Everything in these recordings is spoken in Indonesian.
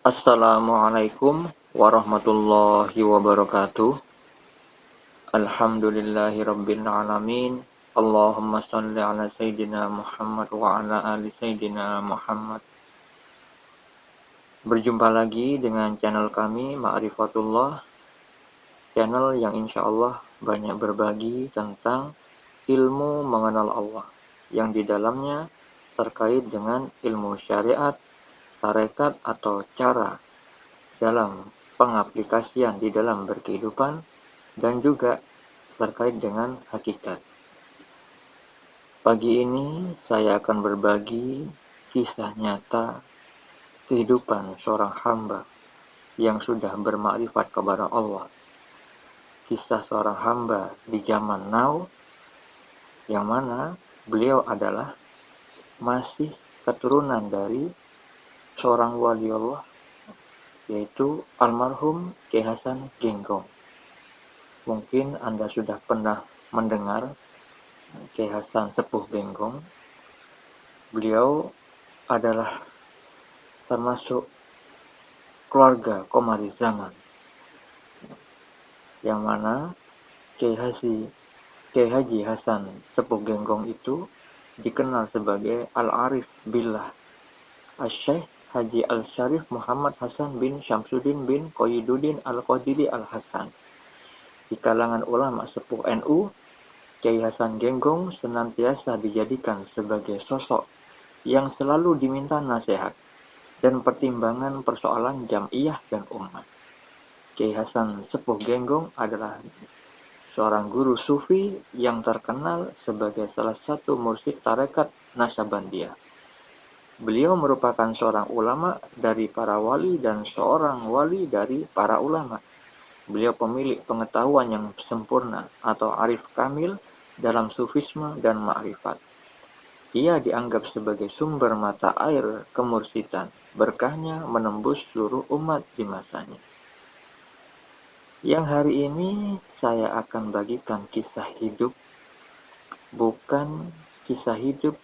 Assalamualaikum warahmatullahi wabarakatuh. Alhamdulillahirabbil alamin. Allahumma shalli ala sayyidina Muhammad wa ala ali sayyidina Muhammad. Berjumpa lagi dengan channel kami Ma'rifatullah, channel yang insyaallah banyak berbagi tentang ilmu mengenal Allah, yang di dalamnya terkait dengan ilmu syariat, tarekat atau cara dalam pengaplikasian di dalam berkehidupan, dan juga terkait dengan hakikat. Pagi ini saya akan berbagi kisah nyata kehidupan seorang hamba yang sudah bermakrifat kepada Allah. Kisah seorang hamba di zaman now, yang mana beliau adalah masih keturunan dari seorang wali Allah, yaitu almarhum Kyai Hasan Genggong. Mungkin Anda sudah pernah mendengar Kyai Hasan Sepuh Genggong. Beliau adalah termasuk keluarga Komari Zaman, yang mana Kyai Haji Hasan Sepuh Genggong itu dikenal sebagai Al-Arif Billah Asy-Syaikh Haji Al-Syarif Muhammad Hasan bin Syamsuddin bin Qoyiduddin Al-Qadiri Al-Hasan. Di kalangan ulama sepuh NU, Kyai Hasan Genggong senantiasa dijadikan sebagai sosok yang selalu diminta nasihat dan pertimbangan persoalan jam'iyah dan umat. Kyai Hasan Sepuh Genggong adalah seorang guru sufi yang terkenal sebagai salah satu mursyid tarekat Naksabandiyah. Beliau merupakan seorang ulama dari para wali dan seorang wali dari para ulama. Beliau pemilik pengetahuan yang sempurna atau arif kamil dalam sufisme dan ma'rifat. Ia dianggap sebagai sumber mata air kemursidan, berkahnya menembus seluruh umat di masanya. Yang hari ini saya akan bagikan kisah hidup, bukan kisah hidup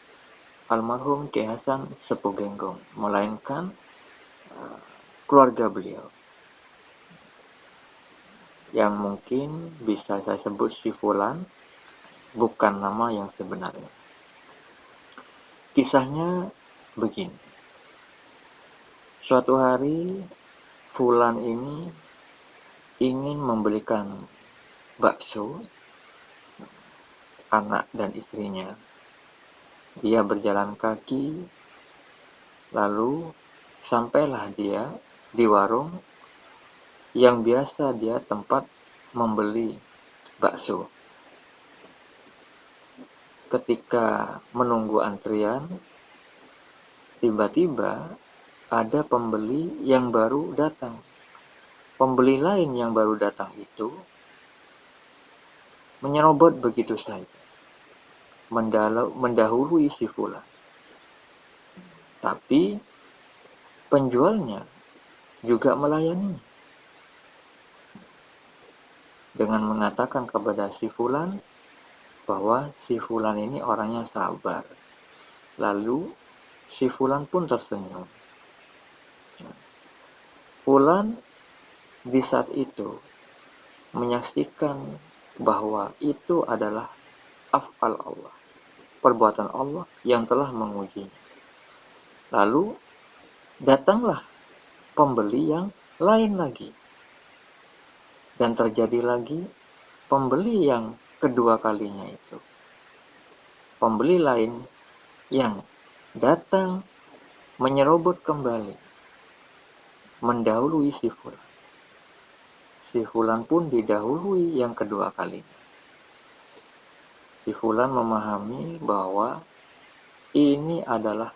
almarhum Kyai Hasan Sepuh Genggong, melainkan keluarga beliau, yang mungkin bisa saya sebut si Fulan, bukan nama yang sebenarnya. Kisahnya begini. Suatu hari Fulan ini ingin membelikan bakso anak dan istrinya. Dia berjalan kaki, lalu sampailah dia di warung yang biasa dia tempat membeli bakso. Ketika menunggu antrian, tiba-tiba ada pembeli yang baru datang. Pembeli lain yang baru datang itu menyerobot begitu saja, mendahului si Fulan. Tapi penjualnya juga melayani dengan mengatakan kepada si Fulan bahwa si Fulan ini orangnya sabar. Lalu si Fulan pun tersenyum. Fulan di saat itu menyaksikan bahwa itu adalah af'al Allah, perbuatan Allah yang telah mengujinya. Lalu datanglah pembeli yang lain lagi, dan terjadi lagi pembeli yang kedua kalinya itu. Pembeli lain yang datang menyerobot kembali, mendahului si Fulan. Si Fulan pun didahului yang kedua kalinya. Si Fulan memahami bahwa ini adalah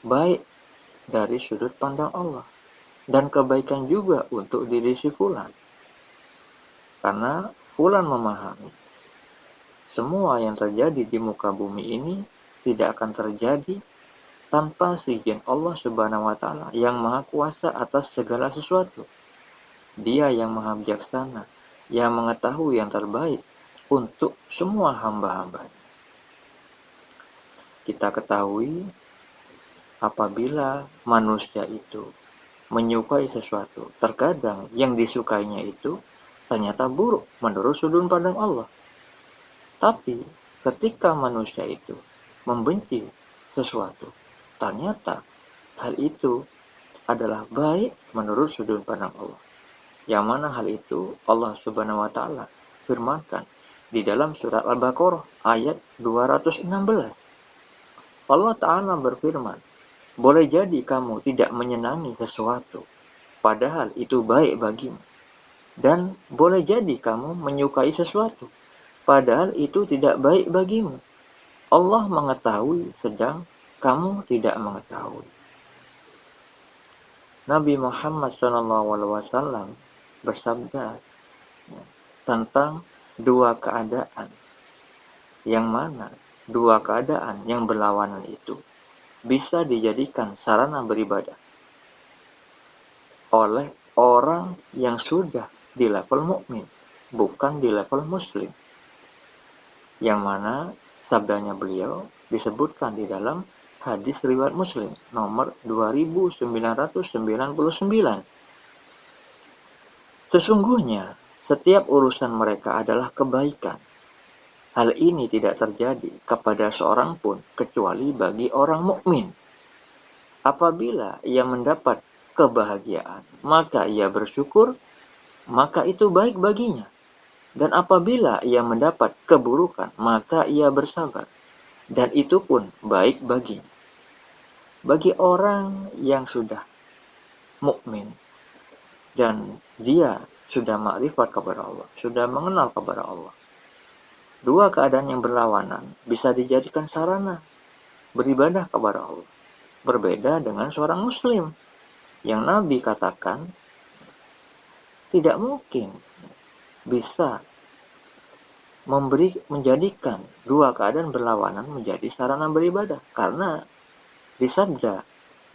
baik dari sudut pandang Allah, dan kebaikan juga untuk diri si Fulan. Karena Fulan memahami semua yang terjadi di muka bumi ini tidak akan terjadi tanpa izin Allah Subhanahu wa Ta'ala yang Maha Kuasa atas segala sesuatu. Dia yang Maha Bijaksana, yang mengetahui yang terbaik untuk semua hamba-hambanya. Kita ketahui apabila manusia itu menyukai sesuatu. Terkadang yang disukainya itu ternyata buruk menurut sudut pandang Allah. Tapi ketika manusia itu membenci sesuatu, ternyata hal itu adalah baik menurut sudut pandang Allah. Yang mana hal itu Allah Subhanahu wa taala firmankan di dalam surat Al-Baqarah ayat 216. Allah taala berfirman, "Boleh jadi kamu tidak menyenangi sesuatu, padahal itu baik bagimu. Dan boleh jadi kamu menyukai sesuatu, padahal itu tidak baik bagimu. Allah mengetahui sedang kamu tidak mengetahui." Nabi Muhammad SAW bersabda tentang dua keadaan, yang mana dua keadaan yang berlawanan itu bisa dijadikan sarana beribadah oleh orang yang sudah di level mukmin, bukan di level muslim. Yang mana sabdanya beliau disebutkan di dalam hadis riwayat Muslim nomor 2999. Sesungguhnya setiap urusan mereka adalah kebaikan. Hal ini tidak terjadi kepada seorang pun kecuali bagi orang mukmin. Apabila ia mendapat kebahagiaan, maka ia bersyukur, maka itu baik baginya. Dan apabila ia mendapat keburukan, maka ia bersabar, dan itu pun baik baginya. Bagi orang yang sudah mukmin dan dia sudah makrifat kepada Allah, sudah mengenal kepada Allah, dua keadaan yang berlawanan bisa dijadikan sarana beribadah kepada Allah. Berbeda dengan seorang muslim yang Nabi katakan tidak mungkin bisa menjadikan dua keadaan berlawanan menjadi sarana beribadah, karena di sabda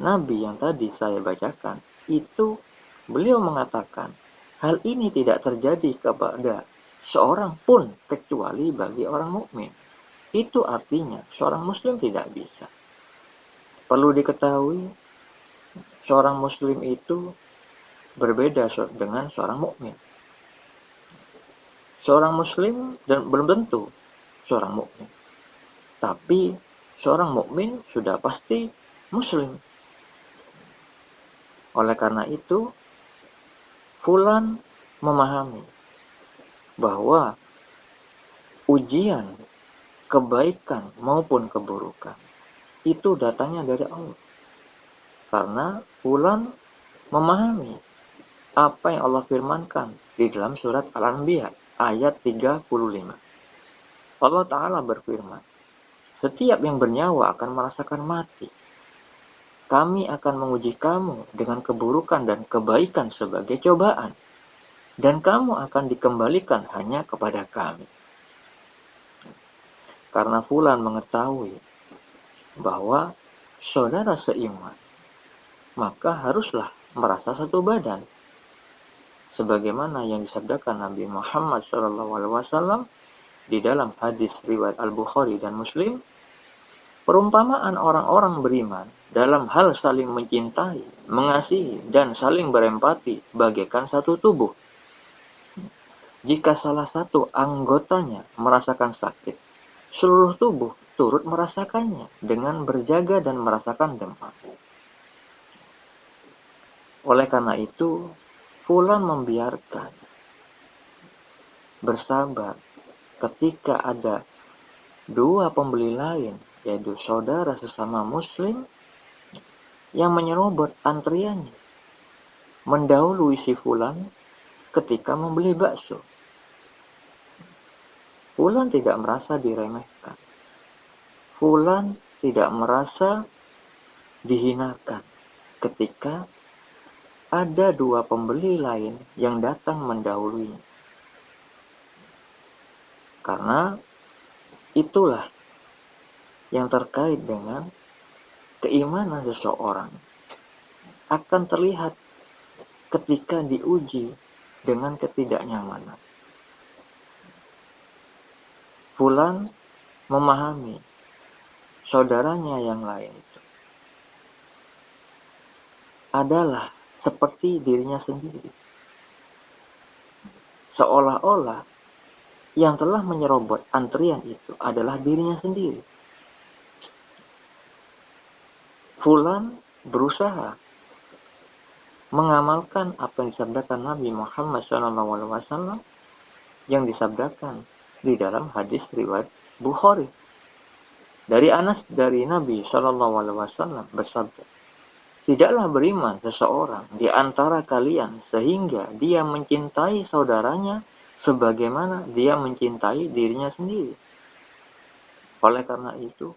Nabi yang tadi saya bacakan itu beliau mengatakan hal ini tidak terjadi kepada seorang pun kecuali bagi orang mukmin. Itu artinya seorang muslim tidak bisa. Perlu diketahui, seorang muslim itu berbeda dengan seorang mukmin. Seorang muslim dan belum tentu seorang mukmin. Tapi seorang mukmin sudah pasti muslim. Oleh karena itu, fulan memahami bahwa ujian kebaikan maupun keburukan itu datangnya dari Allah. Karena fulan memahami apa yang Allah firmankan di dalam surat Al-Anbiya ayat 35. Allah Ta'ala berfirman, "Setiap yang bernyawa akan merasakan mati. Kami akan menguji kamu dengan keburukan dan kebaikan sebagai cobaan, dan kamu akan dikembalikan hanya kepada kami." Karena fulan mengetahui bahwa saudara seiman, maka haruslah merasa satu badan. Sebagaimana yang disabdakan Nabi Muhammad SAW di dalam hadis riwayat Al-Bukhari dan Muslim, perumpamaan orang-orang beriman dalam hal saling mencintai, mengasihi, dan saling berempati bagaikan satu tubuh. Jika salah satu anggotanya merasakan sakit, seluruh tubuh turut merasakannya dengan berjaga dan merasakan demam. Oleh karena itu, fulan membiarkan bersabar ketika ada dua pembeli lain, yaitu saudara sesama muslim yang menyerobot antriannya, mendahului si fulan ketika membeli bakso. Fulan tidak merasa diremehkan. Fulan tidak merasa dihinakan ketika ada dua pembeli lain yang datang mendahulunya. Karena itulah yang terkait dengan keimanan seseorang akan terlihat ketika diuji dengan ketidaknyamanan. Fulan memahami saudaranya yang lain itu adalah seperti dirinya sendiri. Seolah-olah yang telah menyerobot antrian itu adalah dirinya sendiri. Fulan berusaha mengamalkan apa yang disabdakan Nabi Muhammad SAW yang disabdakan di dalam hadis riwayat Bukhari. Dari Anas dari Nabi SAW bersabda, tidaklah beriman seseorang di antara kalian sehingga dia mencintai saudaranya sebagaimana dia mencintai dirinya sendiri. Oleh karena itu,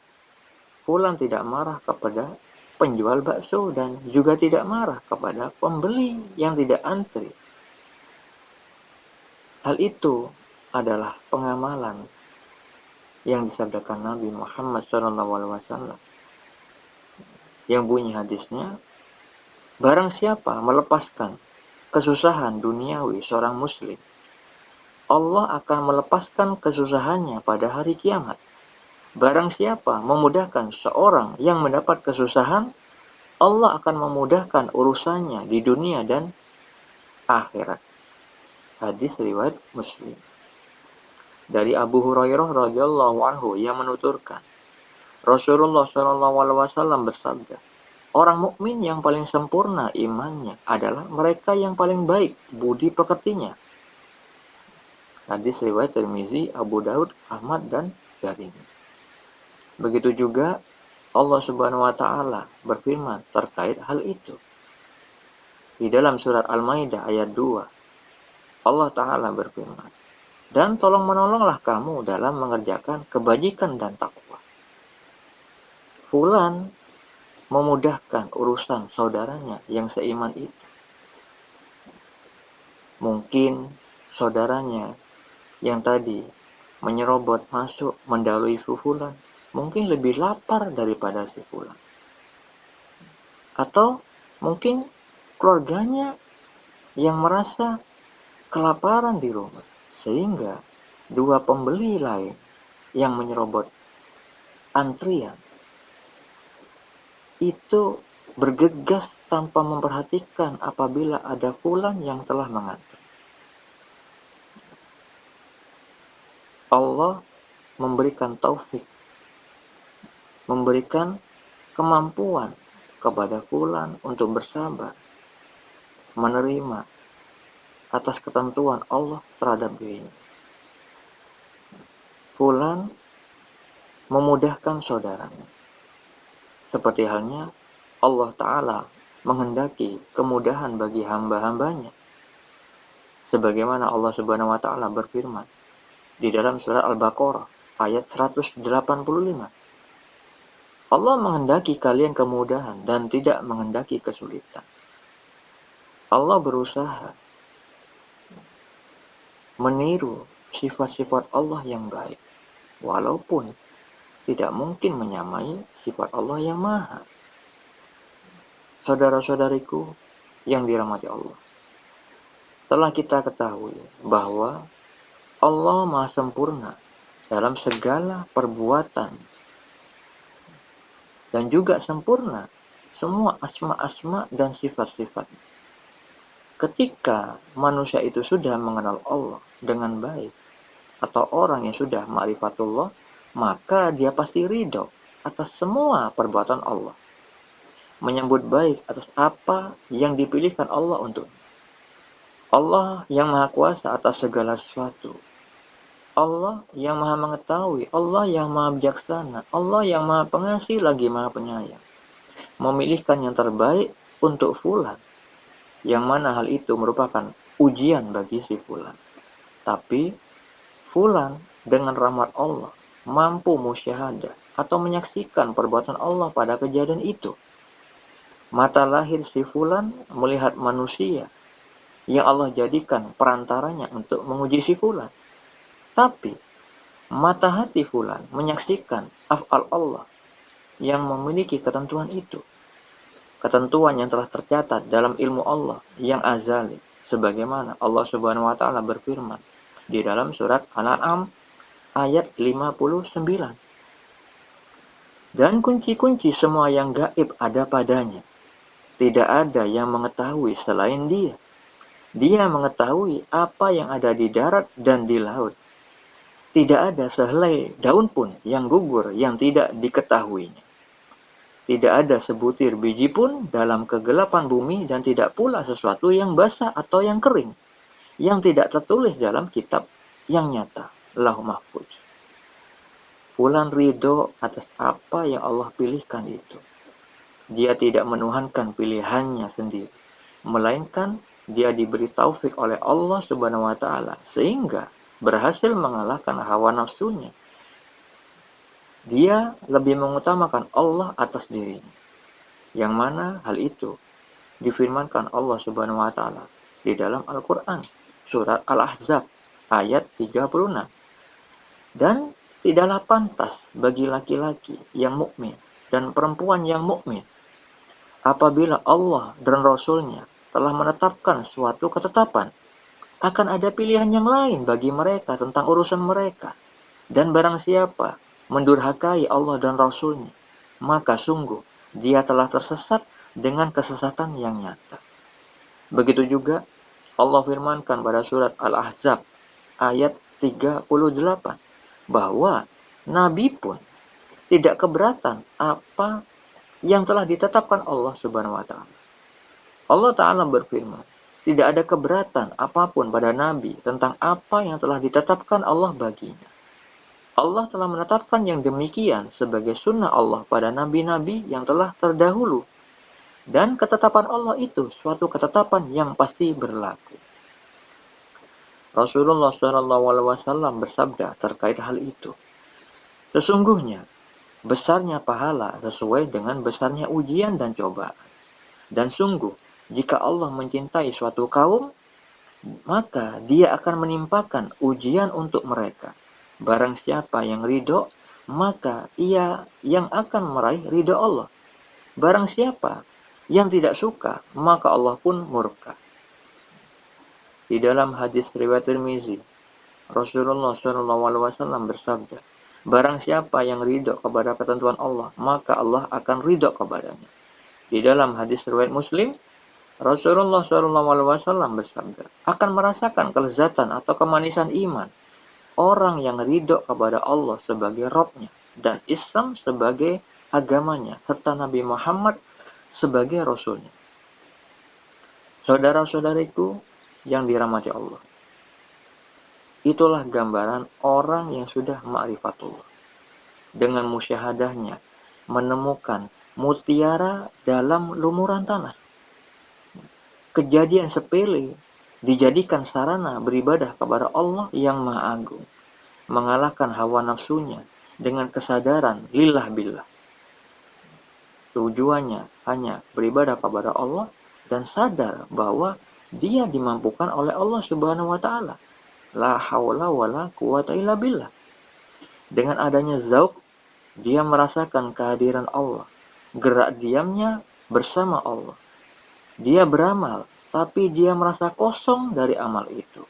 Fulan tidak marah kepada penjual bakso dan juga tidak marah kepada pembeli yang tidak antri. Hal itu adalah pengamalan yang disabdakan Nabi Muhammad SAW yang bunyi hadisnya, barang siapa melepaskan kesusahan duniawi seorang muslim, Allah akan melepaskan kesusahannya pada hari kiamat. Barang siapa memudahkan seorang yang mendapat kesusahan, Allah akan memudahkan urusannya di dunia dan akhirat. Hadis riwayat Muslim. Dari Abu Hurairah radhiyallahu anhu yang menuturkan, Rasulullah SAW bersabda, orang mukmin yang paling sempurna imannya adalah mereka yang paling baik budi pekertinya. Hadis riwayat Tirmizi, Abu Daud, Ahmad dan Darimi. Begitu juga Allah Subhanahu wa taala berfirman terkait hal itu. Di dalam surat Al-Maidah ayat 2, Allah taala berfirman, "Dan tolong-menolonglah kamu dalam mengerjakan kebajikan dan takwa." Fulan memudahkan urusan saudaranya yang seiman itu. Mungkin saudaranya yang tadi menyerobot masuk mendahului Fulan mungkin lebih lapar daripada si Fulan. Atau mungkin keluarganya yang merasa kelaparan di rumah, sehingga dua pembeli lain yang menyerobot antrian itu bergegas tanpa memperhatikan apabila ada Fulan yang telah mengantri. Allah memberikan taufik, memberikan kemampuan kepada Fulan untuk bersabar, menerima atas ketentuan Allah terhadap dirinya. Fulan memudahkan saudaranya. Seperti halnya Allah Ta'ala menghendaki kemudahan bagi hamba-hambanya. Sebagaimana Allah Subhanahu wa Ta'ala berfirman di dalam surat Al-Baqarah ayat 185. Allah menghendaki kalian kemudahan dan tidak menghendaki kesulitan. Allah berusaha meniru sifat-sifat Allah yang baik, walaupun tidak mungkin menyamai sifat Allah yang maha. Saudara-saudariku yang dirahmati Allah, telah kita ketahui bahwa Allah maha sempurna dalam segala perbuatan dan juga sempurna semua asma-asma dan sifat-sifat. Ketika manusia itu sudah mengenal Allah dengan baik, atau orang yang sudah ma'rifatullah, maka dia pasti ridho atas semua perbuatan Allah, menyambut baik atas apa yang dipilihkan Allah untuk Allah yang maha kuasa atas segala sesuatu, Allah yang maha mengetahui, Allah yang maha bijaksana, Allah yang maha pengasih lagi maha penyayang, memilihkan yang terbaik untuk Fulan, yang mana hal itu merupakan ujian bagi si Fulan. Tapi Fulan dengan rahmat Allah mampu musyahadah atau menyaksikan perbuatan Allah pada kejadian itu. Mata lahir si Fulan melihat manusia yang Allah jadikan perantaranya untuk menguji si Fulan. Tapi mata hati Fulan menyaksikan af'al Allah yang memiliki ketentuan itu. Ketentuan yang telah tercatat dalam ilmu Allah yang azali. Sebagaimana Allah Subhanahu wa Ta'ala berfirman di dalam surat Al-An'am ayat 59. Dan kunci-kunci semua yang gaib ada padanya. Tidak ada yang mengetahui selain Dia. Dia mengetahui apa yang ada di darat dan di laut. Tidak ada sehelai daun pun yang gugur yang tidak diketahuinya. Tidak ada sebutir biji pun dalam kegelapan bumi dan tidak pula sesuatu yang basah atau yang kering, yang tidak tertulis dalam kitab yang nyata, Lauh Mahfuz. Fulan ridho atas apa yang Allah pilihkan itu. Dia tidak menuhankan pilihannya sendiri, melainkan dia diberi taufik oleh Allah Subhanahu wa taala sehingga berhasil mengalahkan hawa nafsunya. Dia lebih mengutamakan Allah atas dirinya. Yang mana hal itu difirmankan Allah Subhanahu wa taala di dalam Al-Qur'an surat Al-Ahzab ayat 36. Dan tidaklah pantas bagi laki-laki yang mukmin dan perempuan yang mukmin apabila Allah dan Rasul-Nya telah menetapkan suatu ketetapan, akan ada pilihan yang lain bagi mereka tentang urusan mereka. Dan barang siapa mendurhakai Allah dan Rasul-Nya, maka sungguh dia telah tersesat dengan kesesatan yang nyata. Begitu juga Allah firmankan pada surat Al-Ahzab ayat 38 bahwa Nabi pun tidak keberatan apa yang telah ditetapkan Allah Subhanahu wa taala. Allah Ta'ala berfirman, tidak ada keberatan apapun pada Nabi tentang apa yang telah ditetapkan Allah baginya. Allah telah menetapkan yang demikian sebagai sunnah Allah pada nabi-nabi yang telah terdahulu. Dan ketetapan Allah itu suatu ketetapan yang pasti berlaku. Rasulullah SAW bersabda terkait hal itu. Sesungguhnya, besarnya pahala sesuai dengan besarnya ujian dan cobaan. Dan sungguh, jika Allah mencintai suatu kaum, maka Dia akan menimpakan ujian untuk mereka. Barang siapa yang ridho, maka ia yang akan meraih ridho Allah. Barang siapa yang tidak suka, maka Allah pun murka. Di dalam hadis riwayat Tirmizi, Rasulullah SAW bersabda, barang siapa yang ridho kepada ketentuan Allah, maka Allah akan ridho kepadanya. Di dalam hadis riwayat Muslim, Rasulullah SAW bersabda, akan merasakan kelezatan atau kemanisan iman orang yang ridho kepada Allah sebagai Rabb-Nya dan Islam sebagai agamanya, serta Nabi Muhammad sebagai Rasul-Nya. Saudara-saudariku yang dirahmati Allah, itulah gambaran orang yang sudah ma'rifatullah. Dengan musyahadahnya menemukan mutiara dalam lumuran tanah. Kejadian sepele dijadikan sarana beribadah kepada Allah yang Maha Agung, mengalahkan hawa nafsunya dengan kesadaran lillah billah. Tujuannya hanya beribadah kepada Allah dan sadar bahwa dia dimampukan oleh Allah Subhanahu wa taala. La haula wala quwata illa billah. Dengan adanya zauq, dia merasakan kehadiran Allah, gerak diamnya bersama Allah. Dia beramal, tapi dia merasa kosong dari amal itu.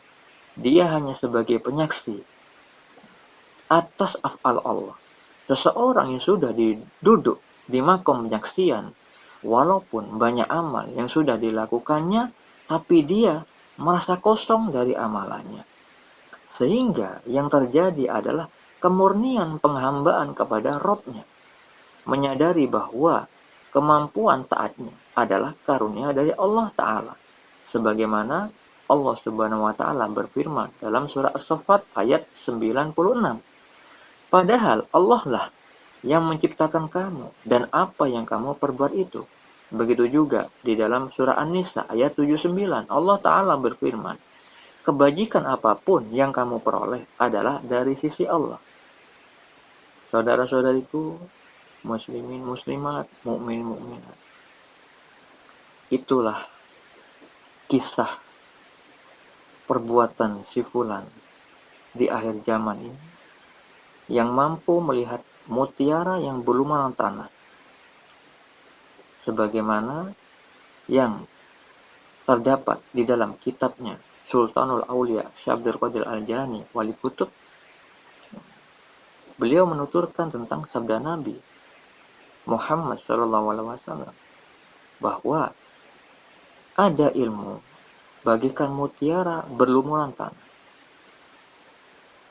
Dia hanya sebagai penyaksi atas af'al Allah. Seseorang yang sudah duduk di makom penyaksian, walaupun banyak amal yang sudah dilakukannya, tapi dia merasa kosong dari amalannya. Sehingga yang terjadi adalah kemurnian penghambaan kepada Rabb-Nya. Menyadari bahwa kemampuan taatnya adalah karunia dari Allah Ta'ala. Sebagaimana Allah Subhanahu wa Ta'ala berfirman dalam surah As-Saffat ayat 96. Padahal Allah lah yang menciptakan kamu dan apa yang kamu perbuat itu. Begitu juga di dalam surah An-Nisa ayat 79, Allah Ta'ala berfirman, kebajikan apapun yang kamu peroleh adalah dari sisi Allah. Saudara-saudariku, muslimin, muslimat, mukmin, mukminat. Itulah kisah perbuatan si fulan di akhir zaman ini yang mampu melihat mutiara yang berlumuran tanah. Sebagaimana yang terdapat di dalam kitabnya Sultanul Aulia Syekh Abdul Qadir Al-Jilani Wali Kutub. Beliau menuturkan tentang sabda Nabi Muhammad SAW. bahwa ada ilmu bagikan mutiara berlumuran tanah.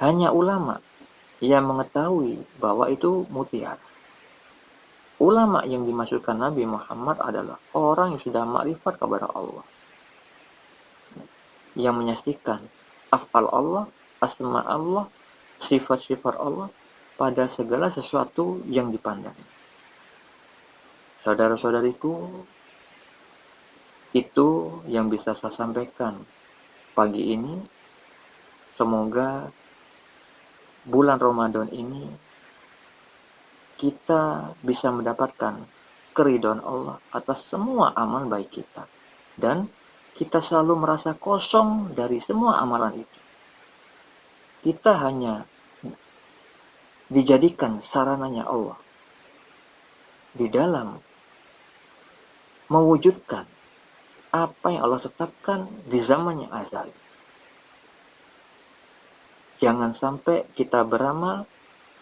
Hanya ulama yang mengetahui bahwa itu mutiara. Ulama yang dimaksudkan Nabi Muhammad adalah orang yang sudah makrifat kepada Allah, yang menyaksikan afal Allah, asma Allah, sifat-sifat Allah pada segala sesuatu yang dipandang. Saudara-saudariku, itu yang bisa saya sampaikan pagi ini. Semoga bulan Ramadan ini kita bisa mendapatkan keridhaan Allah atas semua amal baik kita. Dan kita selalu merasa kosong dari semua amalan itu. Kita hanya dijadikan sarananya Allah di dalam mewujudkan apa yang Allah tetapkan di zamannya azali. Jangan sampai kita beramal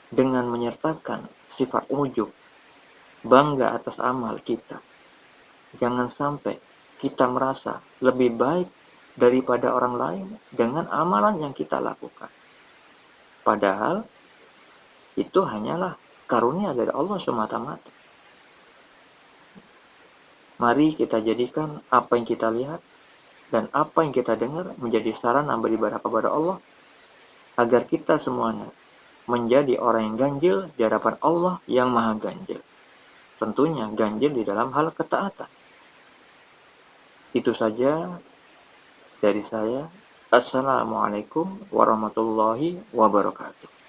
dengan menyertakan sifat ujub, bangga atas amal kita. Jangan sampai kita merasa lebih baik daripada orang lain dengan amalan yang kita lakukan. Padahal itu hanyalah karunia dari Allah semata-mata. Mari kita jadikan apa yang kita lihat dan apa yang kita dengar menjadi sarana beribadah kepada Allah, agar kita semuanya menjadi orang yang ganjil di hadapan Allah yang maha ganjil. Tentunya ganjil di dalam hal ketaatan. Itu saja dari saya. Assalamualaikum warahmatullahi wabarakatuh.